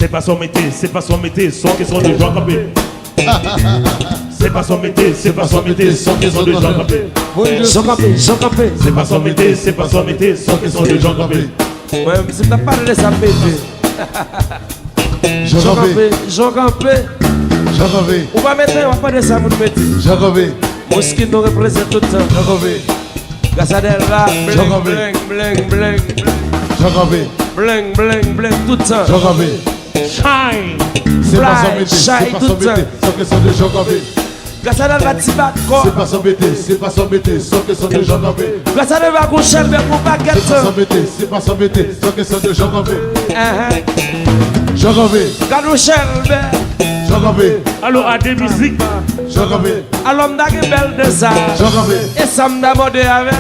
C'est pas son métier, c'est pas son métier, sans question de gens campés. C'est pas son métier, c'est pas son métier, sans question de gens campés. Jean Campé, Jean Campé. C'est pas son métier, c'est pas son métier, sans question de gens campés. Ouais, mais c'est pas parler ça bébé. Jean Campé. Jean Campé. Jean Campé. On va mettre, on va parler ça, mon petit. Jean Campé. Mosquito représente tout ça. Jean Campé. Gassadel là, Jean bling, Campé. bling, bling, bling, Jean Campé. bling, bling, bling, tout ça. Jean Campé. Shine. C'est pas son Fly, métier, shine, c'est pas son tout ça. métier, sans question de Jean Campé. Gassadel va t'y battre quoi? C'est pas son métier, c'est pas son métier, sans question de Jean Campé. Gassadel va coucher le pour baguette. C'est pas son métier, c'est pas son métier, sans question de Jean Campé. Jean Campé. Gadou Shelbe. Jean Campé. Alors à des musiques. Jean Campé. Alors m'da gen belle de ça. Jean Campé. Et ça m'da mode avec.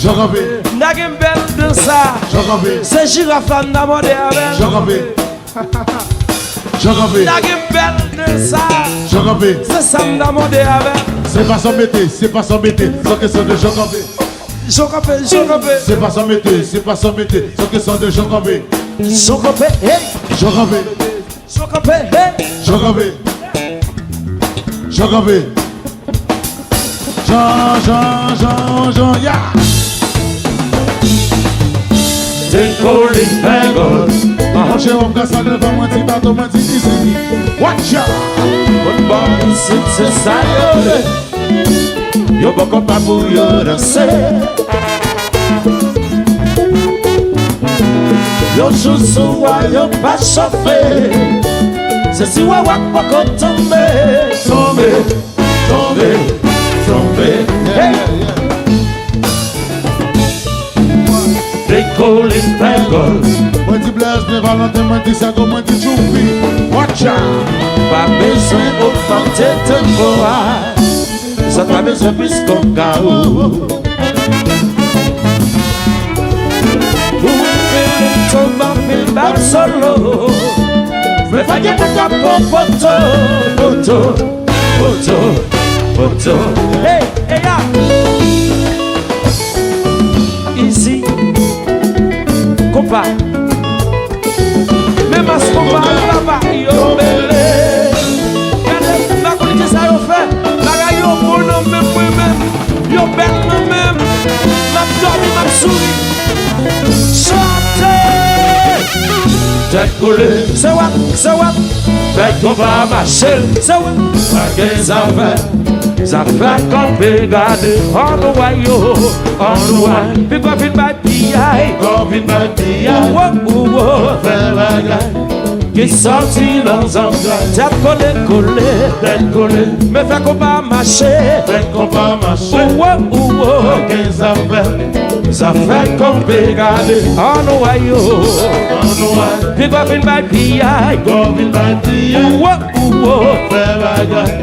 Jean Campé. M'da gen belle de ça. Jean Campé. C'est girafe là m'da mode avec. Jean Campé. Jean Campé. M'da gen belle de ça. Jean Campé. C'est ça m'da mode avec. C'est pas son métier, c'est pas son métier, sans question de Jean Campé. Jean Campé, Jean Campé. C'est pas son métier, c'est pas son métier, sans question de Jean Campé. Jean Campé, hey. Jean Campé. Jean Campé, hey. Jean Campé. Jean Campé. Jean, ya. They call it bangles. J'ai un gars ça devant moi, c'est pas ton moi, c'est ici. Watch out. Good boy, c'est ça, yo boko pa pou yo danse. Yo choussou wa yo pa chauffe. Se si wa wak poko tombe. Tombe, tombe, tombe. Hey. They call it bangles. Moi dis Blaise, mais Valentin, moi dis Sago, moi dis Choupi. Watch out. Pas besoin d'augmenter tempo. Ça pas besoin plus qu'on gaou. Bam solo, me fagge poca poto, poto, poto, poto. Hey, hey ya. Easy, compa. Me mas compa là-bas yo belé. Regardez, ma colline ça yo fait, baga yo bon même moi-même, yo bête même, ma dormi, ma souris. Chantez. Tête collée. C'est what? Fait qu'on va marcher. C'est what? Pas qu'elles affaires. Ça fait qu'on peut garder. On nous voit yo. On nous voit. Puis quoi vite by P.I. Qu'on vit ma vie. Faire la gueule. Qui sortit dans un gars. Tête collée. Tête collée. Me fait qu'on va marcher. Fait qu'on va marcher. Pas qu'elles affaires. Ça fait qu'on peut garder. on nous voit yo. On nous voit. Puis quoi vite by P.I. Qu'on vit ma vie. Faire la gueule.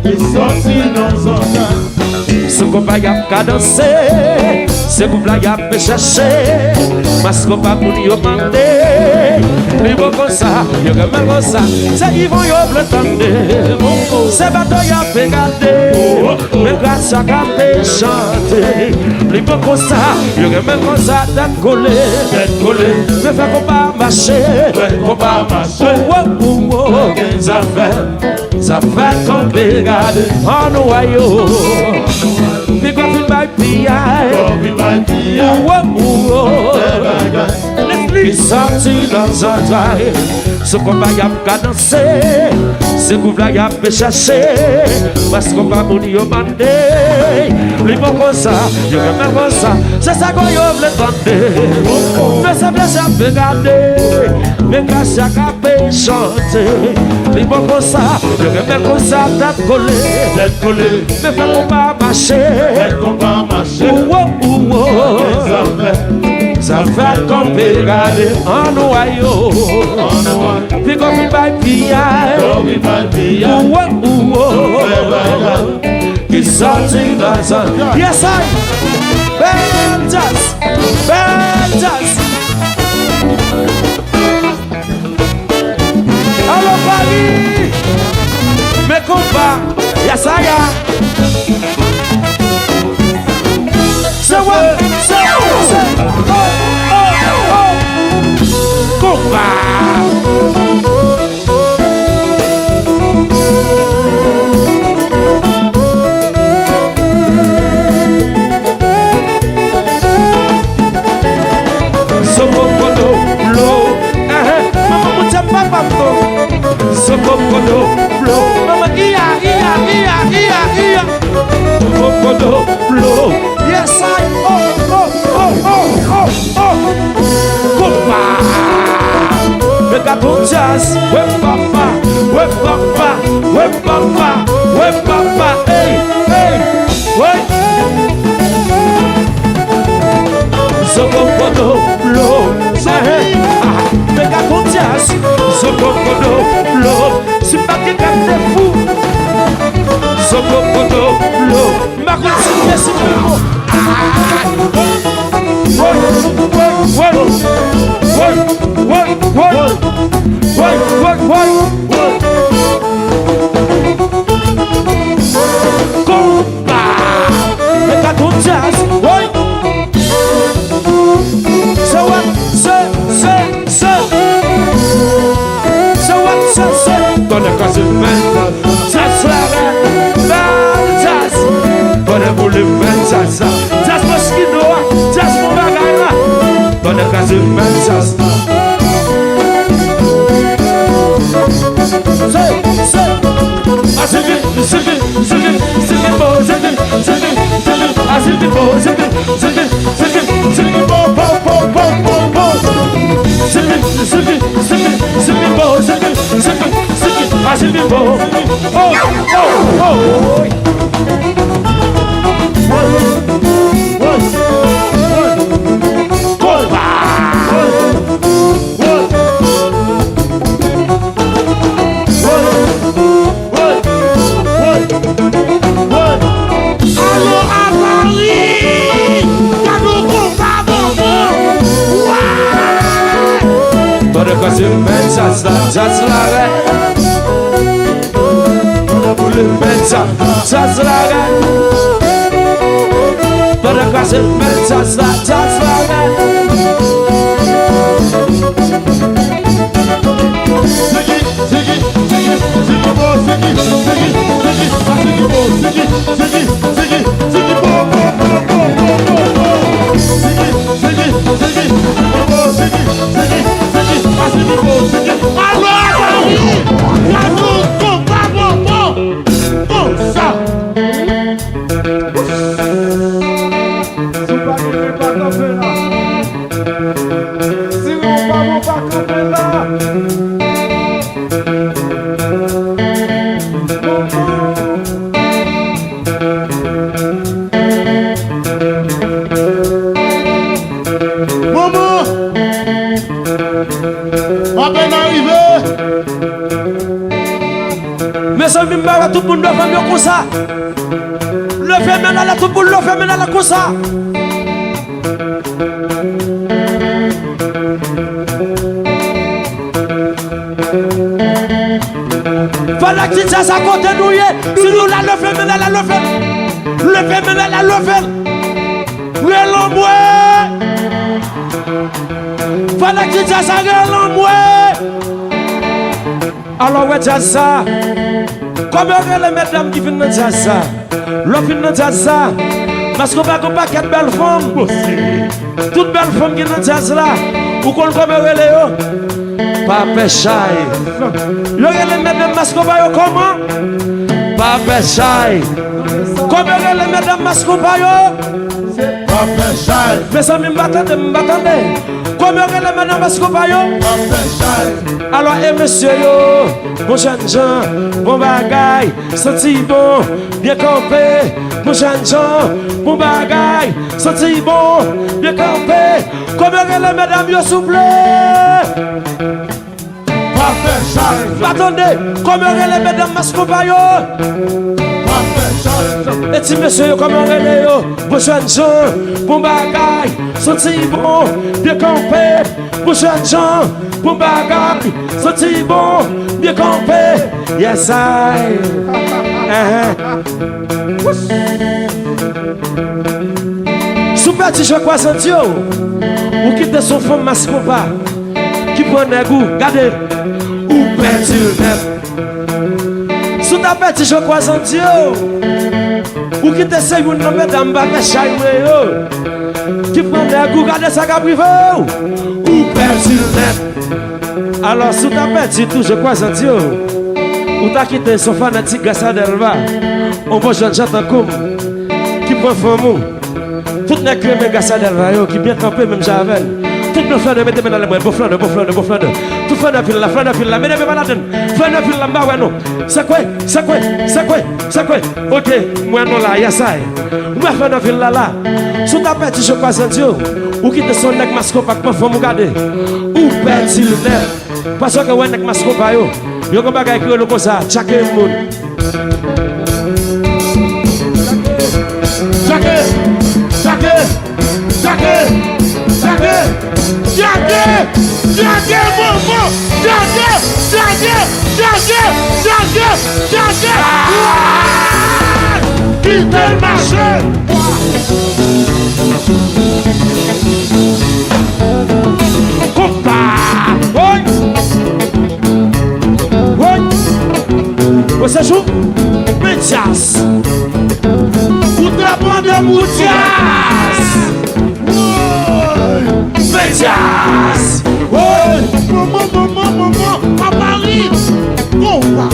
Qui sortit dans un gars. Ce qu'on va y a qu'à danser. Ce qu'on va y a me chercher. Parce qu'on va pour nous demander. Les beaux comme ça, y'a que même comme ça. C'est qu'ils vont y attendre. C'est bateau y'a fait garder. Mais grâce à qu'à chanter. Les beaux comme ça, y'a que même comme ça. Tête collée. Me fait qu'on va marcher. Fait qu'on va marcher. Qu'elles affaires. Ça fait qu'on peut garder. On nous voit yo. Puis qu'on fait by P.I. Qu'on vit ma vie. Faire la gueule. Qui sortit dans un train. Ce qu'on va y a qu'à danser. Ce qu'on va y a me chercher. Parce qu'on va mourir au mandé. Les mots comme ça, y'a même comme ça. C'est ça qu'on y a voulu tenter. Mais ça blesse à me garder. Mais grâce à qu'à me chanter. Les mots comme ça, y'a même comme ça. Tête collée. Mais fait qu'on va marcher. Fait qu'on va marcher. Qu'elles affaires. Ça fait qu'on peut garder en noyau. Puis qu'on fait by P.I. Qu'on vit ma vie. Faire la gueule. Qui sortit dans un. Yes, I. Benjas. Allô Paris. Mes compas. Yes, I. C'est what? Compa. Megaton Jazz, ouais papa, ouais papa, ouais papa, ouais papa, hey, hey, ouais. Sokokodo, lo, Megaton Jazz, Sokokodo, lo, c'est pas que t'as des fous. Sokokodo, lo, ma continue, c'est bon. Tout le monde doit faire comme ça. Le fait maintenant, tout le monde le fait maintenant comme ça. Fallait que ça ça côté nous y est. Si nous la le fait maintenant, le fait. Le fait maintenant, le fait. Relamboué. Fallait que ça ça relamboué. Alors ouais ça. Comment les mesdames qui viennent dans ça? L'autre vient dans ça. Parce qu'on va pas quatre belles femmes. Toutes belles femmes qui dans ça là. Ou qu'on comment les yo? Pas péchaille. Yo les mesdames parce qu'on va comment? Pas péchaille. Comment les mesdames parce qu'on va yo? Pas péchaille. Mais ça m'attendait. Comment les mesdames parce qu'on va yo? Pas péchaille. Alors et monsieur yo. Mon jeune Jean, bon bagaille, senti bon, bien campé. Mon jeune Jean, bon bagaille, senti bon, bien campé. Comment les mesdames yo souple? Parfait Charles. Attendez, comment les mesdames mascopa yo? Parfait Charles. Et si monsieur yo comment les yo? Bon jeune Jean, bon bagaille, senti bon, bien campé. Mon jeune Jean, bon bagaille, senti bon. Bien campé, yes I. Sous petit je crois senti ou quitte son femme mascopa qui prend un goût, regardez, ou perdu net. Sous ta petit je crois senti ou quitte c'est une madame bagage qui prend un goût, regardez ça qu'a privé ou perdu net. Alors, sous ta petit tout, je crois, senti ou t'as quitté son fanatique Gassa Delva, on voit jeune j'entends comme qui prend femme, tout n'est que mes Gassa Delva, qui bien campé, même Javel, tout le flaneur, mettez-moi dans les mains. Bon flaneur. Tout flaneur fil là, mettez-moi pas la donne. Flaneur fil là, bah ouais non. Ça quoi? Ok, moi non là, y'a ça. Moi flaneur fil là. Sous ta petit je passe Dieu. Ou quitte son nec mascope avec ma femme regarder. Ou petit le nez. Parce que ouais nec mascope yo. Yo comme bagay créer le comme ça, chaque monde. Quitte le marché. Compa. Você joue Metias. O trabalho de Mutias. Metias. Oi, mamãe, a Paris. Compa.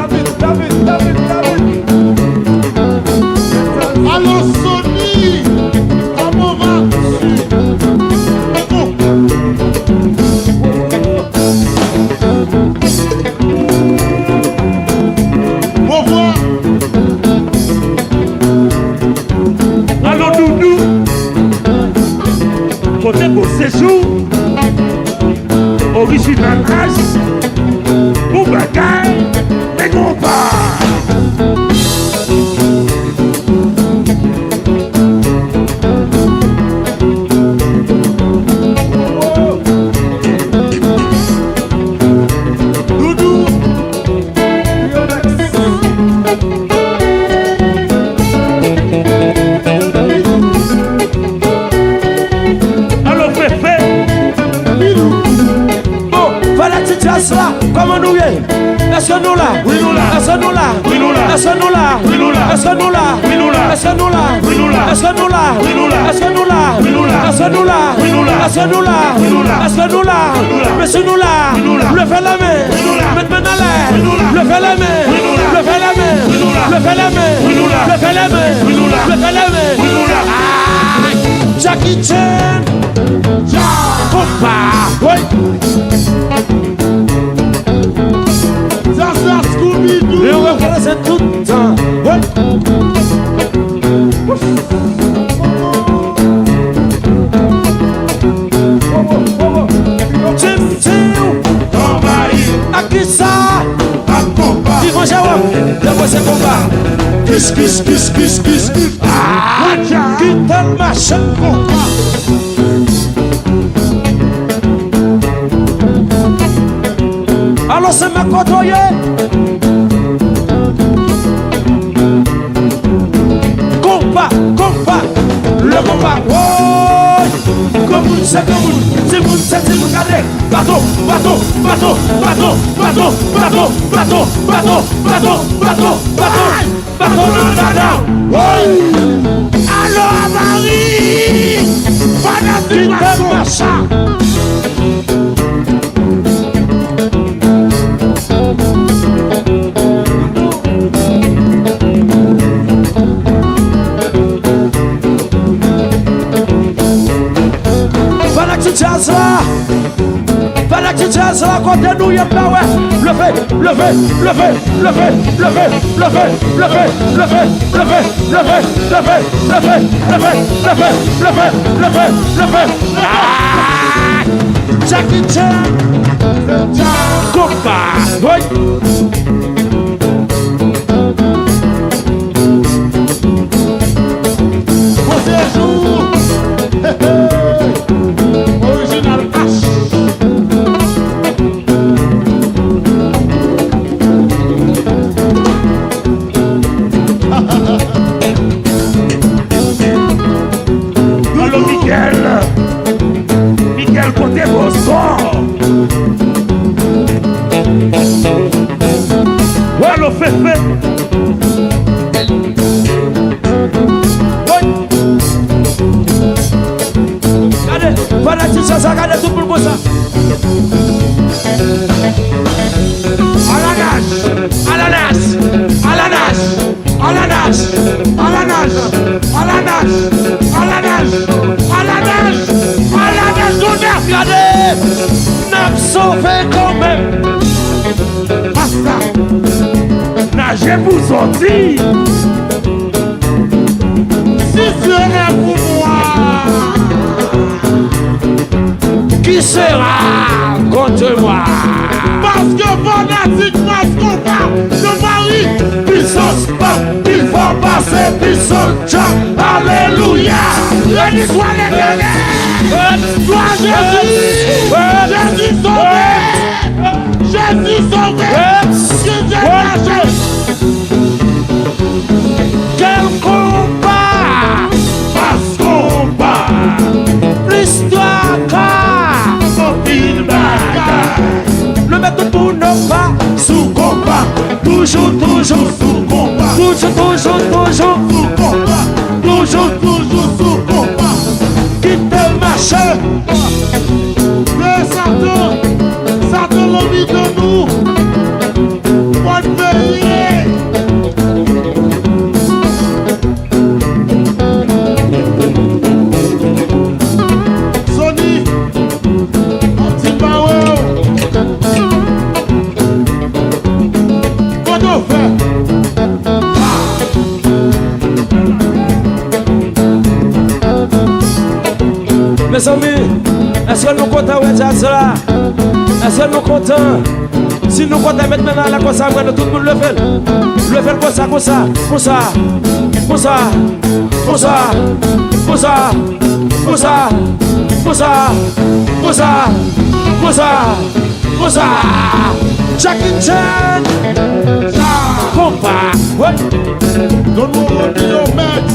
David. Alô, Sony. Comment vas-tu? Au revoir. Allô, Doudou. Côté pour séjour. Original Race. Pour bagaille. Mais compa. Comment nous y est? Est-ce que nous là? Oui, nous là. Est-ce que nous là? Oui, nous là. Est-ce que nous là? Oui, nous là. Est-ce que nous là? Oui, nous là. Est-ce que nous là? Oui, nous là. Est-ce que nous là? Oui, nous là. Est-ce que nous là? Oui, nous là. Est-ce que nous là? Oui, nous là. Est-ce que nous là? Oui, nous là. Est-ce que nous là? Oui, nous là. Monsieur nous là? Oui, nous là. Levez la main. Oui, nous là. Mettez-moi dans l'air. Oui, nous là. Levez la main. Oui, nous là. Levez la main. Oui, nous là. Levez la main. Oui, nous là. Levez la main. Oui, nous là. Levez la main. Oui, nous là. Jackie Chan. Compa. Oui. Scooby-Doo. Et on va faire ça tout le temps. Ouais. Aqui ça. Ils vont jouer. Depois você combat. Kiss. Ah, quitte le machin. Alors c'est ma côtoyer. Compa, le compa. Oh, comme c'est regardez. Bateau. Allô, Marie. Fanatique machin. Jazz là, côté nous y a pas ouais. Levez. Jackie Chan. Compa. Oui. Você joue. Original H. Allô Miguel côté Boston. Allô Fefe. Fanatique, ça regarde tout pour ça. À la nage. sauver quand même. Basta. Nager pour sortir. Si serait pour moi. Qui sera contre moi? Parce que fanatique, parce qu'on parle de Marie. Puissance, il faut passer, puissance. Alléluia. Béni soit l'Éternel. Toi Jésus. Jésus sauvé. Jésus sauvé. Quel combat! Parce qu'on bat. Plus toi car Une bagarre. le maître pour nos pas. Sous combat. Toujours, toujours, Sous combat. toujours, toujours, toujours. Sous combat. Toujours sous combat. Quitte le marché. Le Satan l'envie de nous. Bonne veillée. Sony, anti-power. Bonne offre. Mes amis, est-ce que nous comptons ouais, cela? Est-ce que nous comptons? Si nous comptons mettre maintenant la cosa, tout le monde le fait. Le fait comme ça, comme ça, comme ça, comme ça, comme ça, comme ça, comme ça, comme ça, comme ça, comme ça, comme ça. Jackie Chan, compas, ouais. Donne-moi un million max.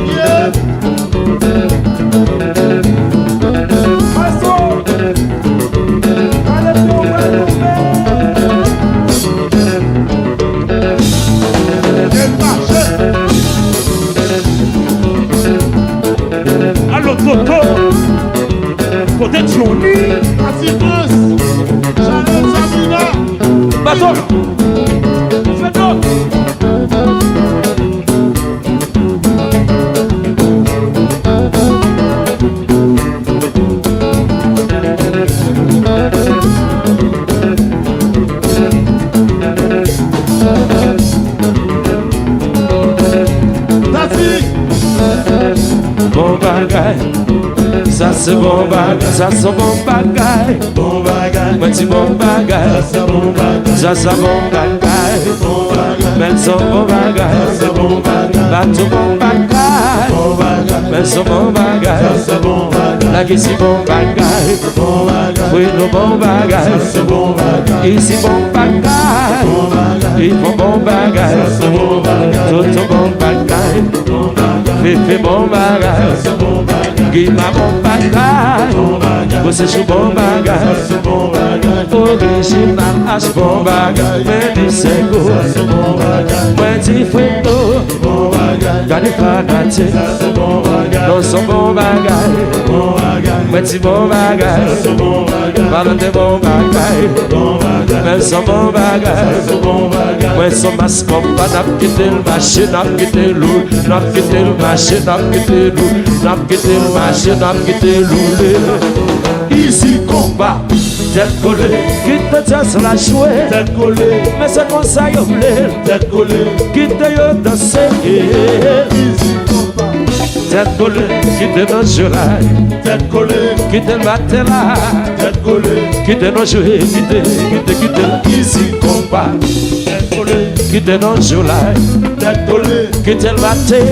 Yeah. Allô Toto, côté Johnny, Atibus, Chanel Sabina, Bateau, fais donc. Tati, Bon bagay, ça c'est bon bagay, ça c'est bon bagay. bon bagage, Moi tu bon bagay, c'est bon bagage, ça c'est bon bagay. bon bagage, Men son bon bagay, c'est bon bagage, bateau bon bagay. bon bagage, Men son bon bagay, c'est bon bagage, la ici bon bagay. bon bagage, Oui nous bon bagay, c'est bon bagage, ici bon bagay. bon bagage, Il faut bon bagay, c'est bon bagage, tout bon bagay. bon bagage, Féfé bon bagay, c'est bon bagage, Guima bon bagay. bon bagage, Você chou bon bagay. c'est bon bagage, Original as bon bagay, men di sego. c'est bon bagage, Mwen ti fweto, bon bagage, gade fanatik. c'est bon bagage, Non son bon bagay, bon bagage, mwen ti bon bagay. c'est bon bagage, Valante bon bagay, bon bagage, men son bon bagay. c'est bon bagage, Mwen son mas kompa, nap kite l mache, nap kite loul. Nap kite l mache, nap kite loul. Nap kite l mache, nap kite loulé. Ici combat, tête collée, quitte jazz la jouer. tête collée, Mais c'est comme ça yo vle, tête collée, quitte yo danser. easy combat, Tête collée, quitte nos jurailles, tête collée, quitte le matin là. tête collée, Quitte nos jouer, quitte ici combat. tête collée, Quitte nos jurailles, tête collée, quitte le matin.